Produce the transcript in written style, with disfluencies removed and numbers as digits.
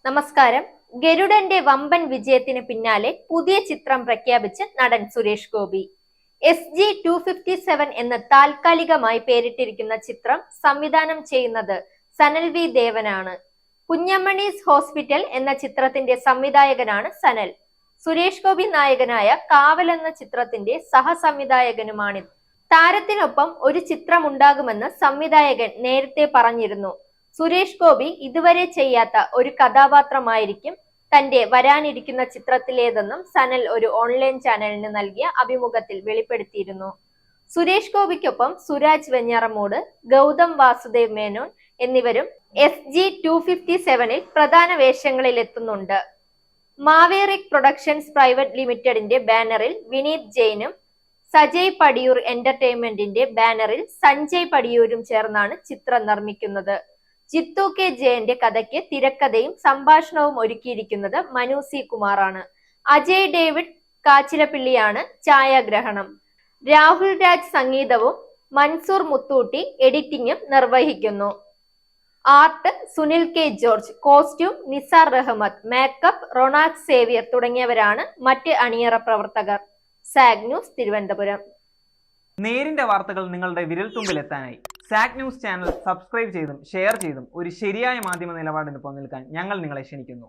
നമസ്കാരം. ഗരുഡന്റെ വമ്പൻ വിജയത്തിന് പിന്നാലെ പുതിയ ചിത്രം പ്രഖ്യാപിച്ച് നടൻ സുരേഷ് ഗോപി. SG-257 എന്ന് താൽക്കാലികമായി പേരിട്ടിരിക്കുന്ന ചിത്രം സംവിധാനം ചെയ്യുന്നത് സനൽ വി ദേവനാണ്. കുഞ്ഞമ്മണീസ് ഹോസ്പിറ്റൽ എന്ന ചിത്രത്തിന്റെ സംവിധായകനാണ് സനൽ. സുരേഷ് ഗോപി നായകനായ കാവൽ എന്ന ചിത്രത്തിന്റെ സഹസംവിധായകനുമാണിത്. താരത്തിനൊപ്പം ഒരു ചിത്രമുണ്ടാകുമെന്ന് സംവിധായകൻ നേരത്തെ പറഞ്ഞിരുന്നു. സുരേഷ് ഗോപി ഇതുവരെ ചെയ്യാത്ത ഒരു കഥാപാത്രമായിരിക്കും തന്റെ വരാനിരിക്കുന്ന ചിത്രത്തിലേതെന്നും സനൽ ഒരു ഓൺലൈൻ ചാനലിന് നൽകിയ അഭിമുഖത്തിൽ വെളിപ്പെടുത്തിയിരുന്നു. സുരേഷ് ഗോപിക്കൊപ്പം സുരാജ് വെഞ്ഞാറമൂട്, ഗൗതം വാസുദേവ് മേനോൻ എന്നിവരും SG-257 പ്രധാന വേഷങ്ങളിൽ എത്തുന്നുണ്ട്. മാവേറിക് പ്രൊഡക്ഷൻസ് പ്രൈവറ്റ് ലിമിറ്റഡിന്റെ ബാനറിൽ വിനീത് ജെയിനും സജയ് പടിയൂർ എന്റർടൈൻമെന്റിന്റെ ബാനറിൽ സഞ്ജയ് പടിയൂരും ചേർന്നാണ് ചിത്രം നിർമ്മിക്കുന്നത്. ജിത്തു കെ ജയന്റെ കഥയ്ക്ക് തിരക്കഥയും സംഭാഷണവും ഒരുക്കിയിരിക്കുന്നത് മനു സി കുമാറാണ്. അജയ് ഡേവിഡ് കാച്ചിലപ്പിള്ളിയാണ് ഛായാഗ്രഹണം. രാഹുൽ രാജ് സംഗീതവും മൻസൂർ മുത്തൂട്ടി എഡിറ്റിംഗും നിർവഹിക്കുന്നു. Art Sunil K George, costume Nisar Rahmath, makeup Ronald Xavier തുടങ്ങിയവരാണ് മറ്റ് അണിയറ പ്രവർത്തകർ. SAG news, Thiruvananthapuram. നേരിന്റെ വാർത്തകൾ നിങ്ങളുടെ വിരൽത്തുമ്പിലെത്താനായി സാഗ് ന്യൂസ് ചാനൽ സബ്സ്ക്രൈബ് ചെയ്തും ഷെയർ ചെയ്തും ഒരു ശരിയായ മാധ്യമ നിലപാടിനൊപ്പം നിൽക്കാൻ ഞങ്ങൾ നിങ്ങളെ ക്ഷണിക്കുന്നു.